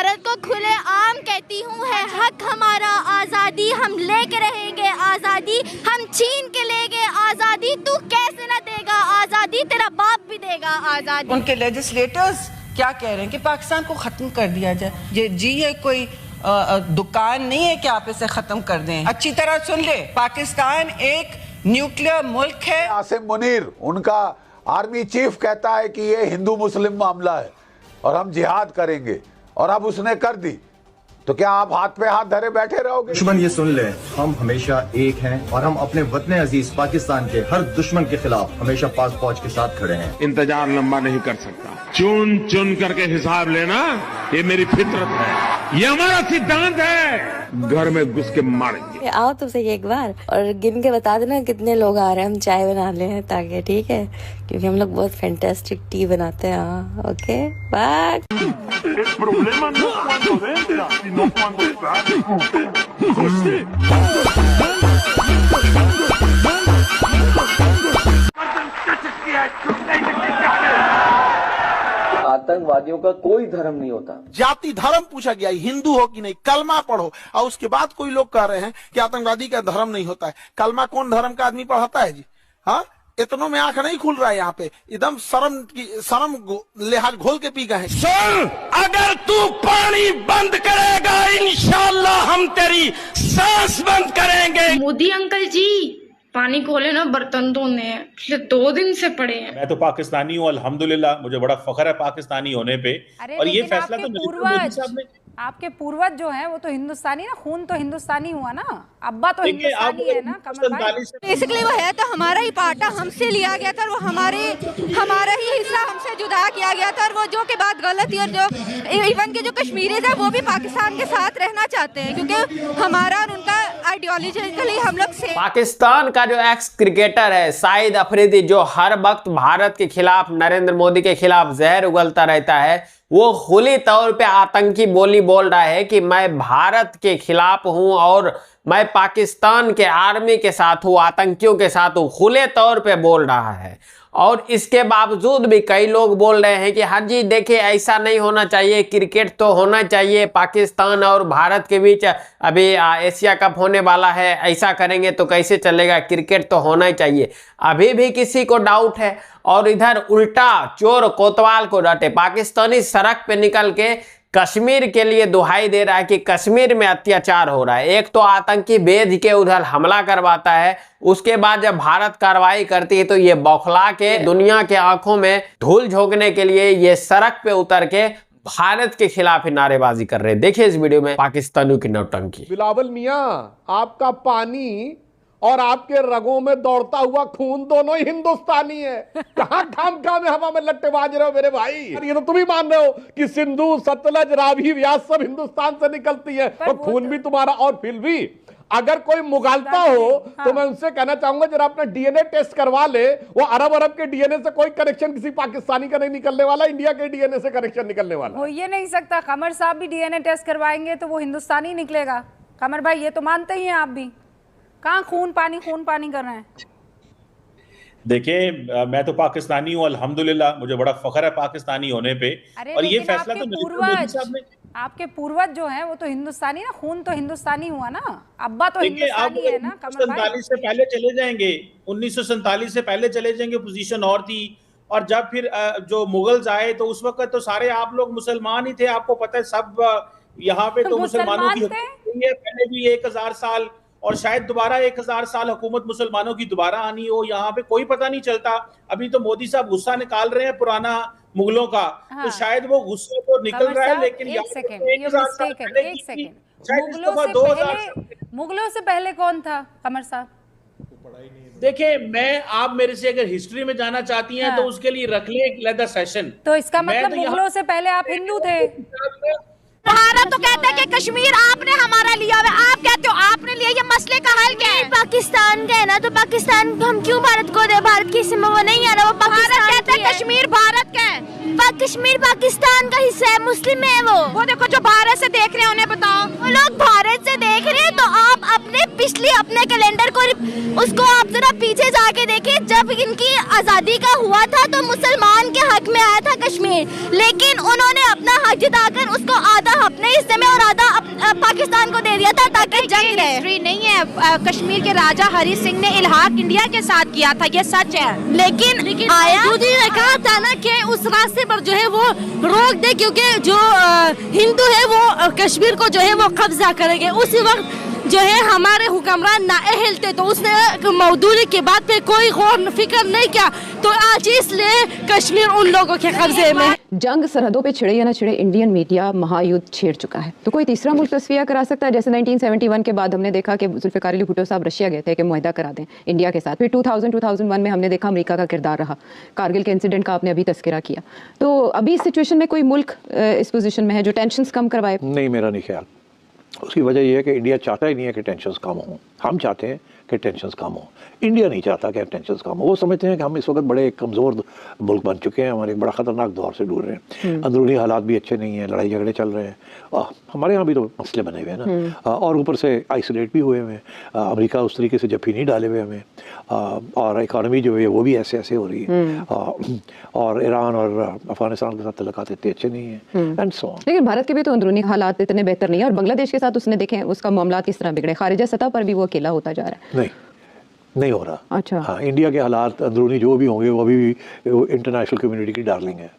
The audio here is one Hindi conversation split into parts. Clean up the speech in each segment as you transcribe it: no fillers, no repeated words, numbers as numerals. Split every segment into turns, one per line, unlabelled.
भारत को खुले आम कहती हूँ, है हक हमारा आज़ादी, हम लेके रहेंगे आज़ादी, हम छीन के लेंगे आज़ादी, तू कैसे ना देगा आज़ादी, तेरा बाप भी देगा आज़ादी।
उनके लेजिस्लेटर्स क्या कह रहे हैं कि पाकिस्तान को ख़त्म कर दिया जाए। ये कोई दुकान नहीं है कि आप इसे ख़त्म कर दें। अच्छी तरह सुन ले, पाकिस्तान एक न्यूक्लियर मुल्क है।
आसिम मुनीर उनका आर्मी चीफ कहता है कि ये हिंदू मुस्लिम मामला है और हम जिहाद करेंगे, और अब उसने कर दी, तो क्या आप हाथ पे हाथ धरे बैठे रहोगे?
दुश्मन ये सुन ले, हम हमेशा एक हैं और हम अपने वतन अजीज पाकिस्तान के हर दुश्मन के खिलाफ हमेशा पाक फौज के साथ खड़े हैं।
इंतजार लंबा नहीं कर सकता, चुन चुन करके हिसाब लेना ये मेरी फितरत है, ये हमारा सिद्धांत है। घर में घुस के मारेंगे।
आओ तो सही एक बार और गिन के बता देना कितने लोग आ रहे हैं, हम चाय बना ले हैं ताकि, ठीक है, क्योंकि हम लोग बहुत फैंटास्टिक टी बनाते हैं। हाँ, ओके बाय।
आतंकवादियों का कोई धर्म नहीं होता।
जाति धर्म पूछा गया, हिंदू हो कि नहीं, कलमा पढ़ो, और उसके बाद कोई लोग कह रहे हैं कि आतंकवादी का धर्म नहीं होता है। कलमा कौन धर्म का आदमी पढ़ाता है जी? हाँ, इतनों में आंख नहीं खुल रहा है यहाँ पे, एकदम शर्म लिहाज घोल के पी गए।
सुन, अगर तू पानी बंद करेगा इंशाल्लाह हम तेरी सांस बंद करेंगे।
मोदी अंकल जी पानी खोले ना, बर्तन धोने हैं, पिछले 2 दिन से पड़े हैं।
मैं तो पाकिस्तानी हूँ अल्हम्दुलिल्लाह, मुझे बड़ा फख्र है पाकिस्तानी होने पे। और ये फैसला तो मोदी साहब ने,
आपके पूर्वज जो हैं वो तो हिंदुस्तानी ना, खून तो हिंदुस्तानी हुआ ना, अब्बा तो हिंदुस्तानी है ना।
बेसिकली वो है तो हमारा ही पार्ट हमसे लिया गया था, और वो हमारा ही हिस्सा हमसे जुदा किया गया था, और वो जो के बाद गलत, और जो इवन के जो कश्मीरीज है वो भी पाकिस्तान के साथ रहना चाहते हैं, क्योंकि हमारा और उनका आइडियोलॉजिकली हम लोग से।
पाकिस्तान का जो एक्स क्रिकेटर है शाहिद अफरीदी, जो हर वक्त भारत के खिलाफ, नरेंद्र मोदी के खिलाफ जहर उगलता रहता है, वो खुली तौर पे आतंकी बोली बोल रहा है कि मैं भारत के खिलाफ हूं और मैं पाकिस्तान के आर्मी के साथ हूं, आतंकियों के साथ हूं, खुले तौर पे बोल रहा है। और इसके बावजूद भी कई लोग बोल रहे हैं कि हाँ जी देखिए ऐसा नहीं होना चाहिए, क्रिकेट तो होना चाहिए, पाकिस्तान और भारत के बीच अभी एशिया कप होने वाला है, ऐसा करेंगे तो कैसे चलेगा, क्रिकेट तो होना ही चाहिए। अभी भी किसी को डाउट है। और इधर उल्टा चोर कोतवाल को डांटे, पाकिस्तानी सड़क पे निकल के कश्मीर के लिए दुहाई दे रहा है कि कश्मीर में अत्याचार हो रहा है। एक तो आतंकी भेज के उधर हमला करवाता है, उसके बाद जब भारत कार्रवाई करती है तो ये बौखला के दुनिया के आंखों में धूल झोंकने के लिए ये सड़क पे उतर के भारत के खिलाफ ही नारेबाजी कर रहे हैं। देखिए इस वीडियो में पाकिस्तानियों की नौटंकी।
बिलावल मियां, आपका पानी और आपके रगों में दौड़ता हुआ खून दोनों ही हिंदुस्तानी है। कहां खाम में हवा में लट्टे बाज रहे हो मेरे भाई? ये तो तुम ही मान रहे हो कि सिंधु, सतलज, रावी, व्यास सब हिंदुस्तान से निकलती है, और खून भी तुम्हारा। और फिर भी अगर कोई मुगालता हो तो मैं उनसे कहना चाहूंगा जरा अपना डीएनए टेस्ट करवा ले। वो अरब के डीएनए से कोई कनेक्शन किसी पाकिस्तानी का नहीं निकलने वाला, इंडिया के डीएनए से कनेक्शन निकलने वाला
हो ये नहीं सकता। कमर साहब भी डीएनए टेस्ट करवाएंगे तो वो हिंदुस्तानी निकलेगा। कमर भाई ये तो मानते ही हैं आप भी, कहाँ खून पानी कर रहे हैं?
देखिए मैं तो पाकिस्तानी हूँ अल्हम्दुलिल्लाह, मुझे बड़ा फख्र है पाकिस्तानी होने पे। और ये फैसला तो मोदी साहब ने,
आपके पूर्वज जो हैं वो तो हिंदुस्तानी ना, खून तो हिंदुस्तानी हुआ ना, अब्बा तो हिंदुस्तानी है ना।
1947 से पहले चले जाएंगे, 1947 से पहले चले जाएंगे, पोजीशन और थी। और जब फिर जो मुगल्स आए तो उस वक्त तो सारे आप लोग मुसलमान ही थे, आपको पता है सब। यहाँ पे तो मुसलमानों की पहले भी 1000 साल, और शायद दोबारा 1000 साल हुकूमत मुसलमानों की दोबारा आनी हो, यहाँ पे कोई पता नहीं चलता। अभी तो मोदी साहब गुस्सा निकाल रहे हैं पुराना मुगलों का। हाँ। तो शायद वो गुस्सा तो निकल रहा है, लेकिन
मुगलों से पहले कौन था कमर साहब?
देखिए आप मेरे से अगर हिस्ट्री में जाना चाहती हैं तो उसके लिए रख ले एक अलग सेशन।
तो इसका मतलब मुगलों से पहले आप हिंदू थे।
भारत तो कहता है कि कश्मीर आपने हमारा लिया हुआ, आप कहते हो आपने लिया, ये मसले का हल क्या है? पाकिस्तान का है ना, तो पाकिस्तान हम क्यों भारत को दे? भारत की हिस्से में वो नहीं आ रहा, वो पाकिस्तान कहता है कश्मीर भारत का है, कश्मीर पाकिस्तान का हिस्सा है, मुस्लिम है वो देखो जो भारत से देख रहे हैं उन्हें बताओ। वो लोग भारत से देख रहे हैं तो आप अपने पिछली अपने कैलेंडर को उसको आप जरा पीछे जाके देखिए, जब इनकी आज़ादी का हुआ था तो मुसलमान के हक में आया था कश्मीर, लेकिन उन्होंने अपना हक जताकर उसको आधा अपने हिस्से में और आधा पाकिस्तान को दे दिया था ताकि जंग
हिस्ट्री नहीं है। कश्मीर के राजा हरि सिंह ने इल्हाक इंडिया के साथ किया था, ये सच है।
लेकिन आया मोदी ने कहा था ना कि उस रास्ते पर जो है वो रोक दे, क्योंकि जो हिंदू है वो कश्मीर को जो है वो कब्जा करेंगे। उसी वक्त जो है हमारे हुक्मरान नाअहल थे, तो उसने मौदूदी के बाद पे कोई गौर फिक्र नहीं किया, तो आज इसलिए कश्मीर उन लोगों के कब्जे में।
जंग सरहदों पे छिड़े या ना छिड़े, इंडियन मीडिया महायुद्ध छेड़ चुका है। तो कोई तीसरा मुल्क तस्वीर करा सकता है? जैसे 1971 के बाद हमने देखा कि जुल्फ़िकार अली भुट्टो साहब रशिया गए थे कि मुआहदा करा दें इंडिया के साथ। फिर 2001 में हमने देखा अमेरिका का किरदार रहा, कारगिल के इंसिडेंट का आपने अभी तस्करा किया। तो अभी इस सिचुएशन में कोई मुल्क इस पोजीशन में है जो टेंशंस कम करवाए?
नहीं, मेरा नहीं ख्याल। उसकी वजह यह है कि इंडिया चाहता ही नहीं है कि टेंशन्स कम हों। हम चाहते हैं कि टेंशन्स कम हो, इंडिया नहीं चाहता कि टेंशन्स कम हो। वो समझते हैं कि हम इस वक्त बड़े कमज़ोर मुल्क बन चुके हैं, हमारे एक बड़ा ख़तरनाक दौर से दूर रहे हैं, अंदरूनी हालात भी अच्छे नहीं हैं, लड़ाई झगड़े चल रहे हैं, हमारे यहाँ भी तो मसले बने हुए हैं ना, और ऊपर से आइसोलेट भी हुए हुए हैं। अमेरिका उस तरीके से जफ्फी नहीं डाले हुए हमें, और इकानमी जो है वो भी ऐसे ऐसे हो रही है, और ईरान और अफगानिस्तान के साथ तल्लुकात इतने अच्छे नहीं हैं, एंड सो ऑन।
लेकिन भारत के भी तो अंदरूनी हालात इतने बेहतर नहीं है, और बांग्लादेश के साथ उसने देखें उसका मामला किस तरह बिगड़े, खारिजा सतह पर भी वो अकेला होता जा रहा है।
नहीं हो रहा।
अच्छा।
हाँ, इंडिया के हालात अंदरूनी जो भी होंगे वो अभी भी इंटरनेशनल कम्युनिटी की डार्लिंग है।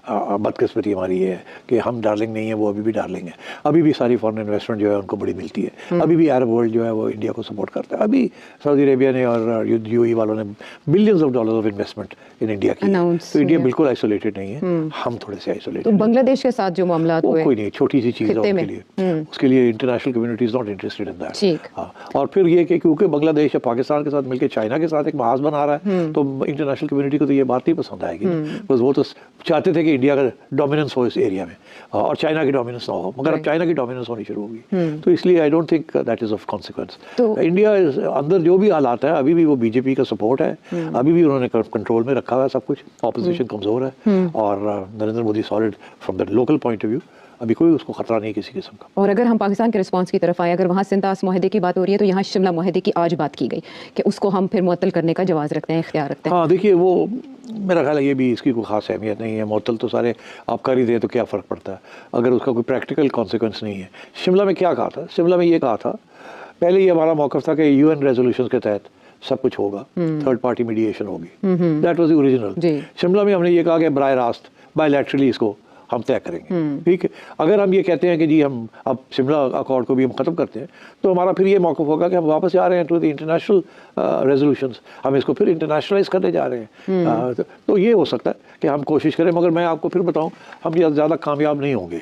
बदकिस्मती हमारी ये है कि हम डार्लिंग नहीं है, वो अभी भी डार्लिंग है। अभी भी सारी फॉरेन इन्वेस्टमेंट जो है उनको बड़ी मिलती है। अभी भी अरब वर्ल्ड जो है वो इंडिया को सपोर्ट करता है। अभी सऊदी अरेबिया ने और यूएई वालों ने billions of dollars of investment in India की, तो इंडिया बिल्कुल आइसोलेटेड नहीं है, हम थोड़े से आइसोलेटेड।
तो बांग्लादेश के साथ जो मामला हुए,
कोई नहीं, छोटी सी चीज़ है उनके लिए, उसके लिए international community is not interested in that. और फिर ये कि क्योंकि बांग्लादेश या पाकिस्तान के साथ मिलकर चाइना के साथ एक महाज बना रहा है, तो इंटरनेशनल कम्युनिटी को तो ये बात नहीं पसंद आएगी, बिकॉज वो तो चाहते थे कि इंडिया का डोमिनेंस हो इस एरिया में और चाइना की डोमिनेंस ना हो, मगर अब चाइना की डोमिनेंस होनी शुरू होगी, तो इसलिए I don't think that is of consequence. India अंदर जो भी हालात है, अभी भी वो बीजेपी का सपोर्ट है, अभी भी उन्होंने कंट्रोल में रखा हुआ है सब कुछ, ऑपोजिशन कमजोर है, और Narendra Modi solid from the local point of view, अभी कोई उसको खतरा नहीं किसी किस्म का।
और अगर हम पाकिस्तान के रिस्पांस की तरफ आए, अगर वहाँ सिंतास मुआहदे की बात हो रही है, तो यहाँ शिमला मुआहदे की आज बात की गई कि उसको हम फिर मुअत्तल करने का जवाज़ रखते हैं, इख्तियार रखते हैं।
हाँ, देखिए वो मेरा ख्याल है ये भी इसकी कोई खास अहमियत नहीं है, मुअत्तल तो सारे आप कर ही दें तो क्या फ़र्क पड़ता है अगर उसका कोई प्रैक्टिकल कॉन्सिक्वेंस नहीं है। शिमला में क्या कहा था? शिमला में ये कहा था, पहले ये हमारा मौक़िफ़ था कि UN रेजोल्यूशन के तहत सब कुछ होगा, थर्ड पार्टी मीडिएशन होगी, that was the original. Shimla में हमने ये कहा कि बराह रास्त बायलैटरली इसको हम तय करेंगे, ठीक है। अगर हम ये कहते हैं कि जी हम अब शिमला अकॉर्ड को भी हम ख़त्म करते हैं, तो हमारा फिर ये मौक़िफ़ होगा कि हम वापस जा रहे हैं टू द इंटरनेशनल रेजोल्यूशंस, हम इसको फिर इंटरनेशनलाइज करने जा रहे हैं। तो ये हो सकता है कि हम कोशिश करें, मगर मैं आपको फिर बताऊं हम ज़्यादा कामयाब नहीं होंगे।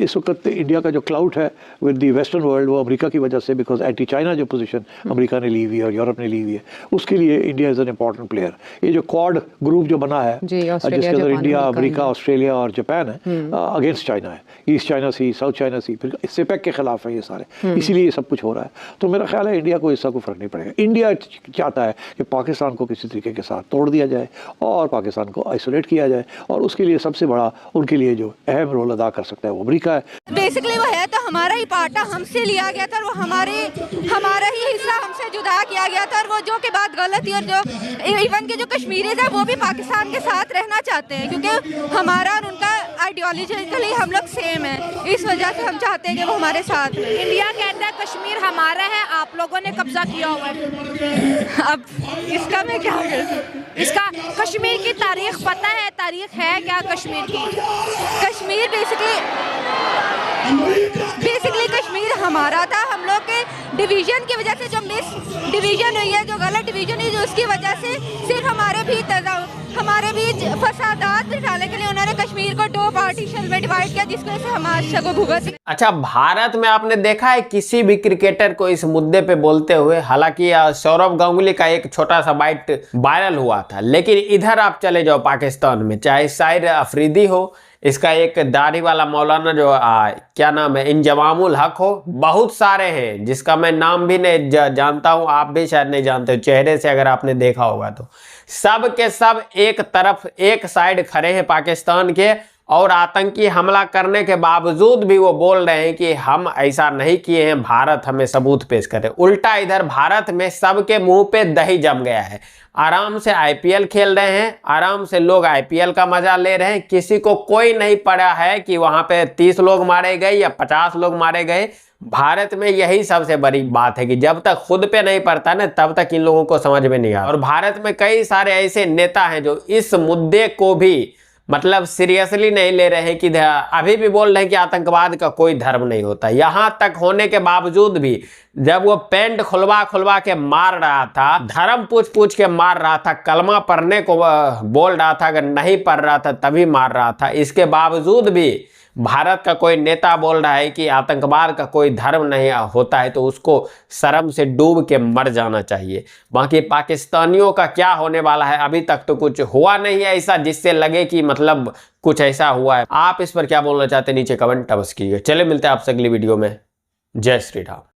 इस वक्त इंडिया का जो क्लाउड है विद द वेस्टर्न वर्ल्ड, वो अमेरिका की वजह से, बिकॉज एंटी चाइना जो पोजीशन अमेरिका ने ली हुई है और यूरोप ने ली हुई है, उसके लिए India is an important player. ये जो क्वाड ग्रुप जो बना है, जिसके अंदर इंडिया, अमेरिका, ऑस्ट्रेलिया और जापान है, अगेंस्ट चाइना है, ईस्ट चाइना सी, साउथ चाइना सी, फिर सिपेक के खिलाफ है ये सारे, इसीलिए ये सब कुछ हो रहा है। तो मेरा ख्याल है इंडिया को इसका कोई फ़र्क नहीं पड़ेगा। इंडिया चाहता है कि पाकिस्तान को किसी तरीके के साथ तोड़ दिया जाए और पाकिस्तान को आइसोलेट किया जाए, और उसके लिए सबसे बड़ा उनके लिए जो अहम रोल अदा कर सकता है वो अमेरिका है।
बेसिकली वो है तो हमारा ही पार्ट था, हमसे लिया गया था, और वो हमारा ही हिस्सा हमसे जुदा किया गया था, और वो जो के बाद गलत थी। और जो इवन के जो कश्मीरीज है वो भी पाकिस्तान के साथ रहना चाहते हैं, क्योंकि हमारा और उनका आइडियोलॉजिकली हम लोग सेम है, इस वजह से हम चाहते हैं कि वो हमारे साथ में।
इंडिया कहता है कश्मीर हमारा है, आप लोगों ने कब्जा किया हुआ है।
अब इसका मैं क्या कर सकती हूँ?
इसका कश्मीर की तारीख पता है? तारीख है क्या कश्मीर की?
कश्मीर बेसिकली कश्मीर हमारा था, हम लोग के डिवीजन की वजह से जो मिस डिवीजन हुई है, जो गलत डिवीजन हुई है, उसकी वजह से सिर्फ हमारे बीच फसादात डालने के लिए उन्होंने कश्मीर को 2 पार्टीशन में डिवाइड किया, जिसकी वजह से हम आज तक भुगत।
अच्छा, भारत में आपने देखा है किसी भी क्रिकेटर को इस मुद्दे पे बोलते हुए? हालांकि सौरव गांगुली का एक छोटा सा बाइट वायरल हुआ था, लेकिन इधर आप चले जाओ पाकिस्तान में, चाहे शाहिद अफरीदी हो, इसका एक दाढ़ी वाला मौलाना जो क्या नाम है, इंजमामुल हक हो, बहुत सारे हैं जिसका मैं नाम भी नहीं जानता हूं, आप भी शायद नहीं जानते हो चेहरे से, अगर आपने देखा होगा तो। सब के सब एक तरफ, एक साइड खड़े हैं पाकिस्तान के, और आतंकी हमला करने के बावजूद भी वो बोल रहे हैं कि हम ऐसा नहीं किए हैं, भारत हमें सबूत पेश करे। उल्टा इधर भारत में सबके मुंह पे दही जम गया है। आराम से आईपीएल खेल रहे हैं, आराम से लोग आईपीएल का मजा ले रहे हैं। किसी को कोई नहीं पड़ा है कि वहां पे 30 लोग मारे गए या 50 लोग मारे गए। भारत में यही सबसे बड़ी बात है कि जब तक खुद पे नहीं पड़ता ना, तब तक इन लोगों को समझ में नहीं आता। और भारत में कई सारे ऐसे नेता हैं जो इस मुद्दे को भी मतलब सीरियसली नहीं ले रहे हैं कि अभी भी बोल रहे हैं कि आतंकवाद का कोई धर्म नहीं होता। यहां तक होने के बावजूद भी जब वो पैंट खुलवा खुलवा के मार रहा था, धर्म पूछ के मार रहा था, कलमा पढ़ने को बोल रहा था, अगर नहीं पढ़ रहा था तभी मार रहा था, इसके बावजूद भी भारत का कोई नेता बोल रहा है कि आतंकवाद का कोई धर्म नहीं होता है, तो उसको शर्म से डूब के मर जाना चाहिए। बाकी पाकिस्तानियों का क्या होने वाला है, अभी तक तो कुछ हुआ नहीं है ऐसा जिससे लगे कि मतलब कुछ ऐसा हुआ है। आप इस पर क्या बोलना चाहते हैं नीचे कमेंट अवश्य कीजिए। चले मिलते हैं आपसे अगली वीडियो में। जय श्री राम।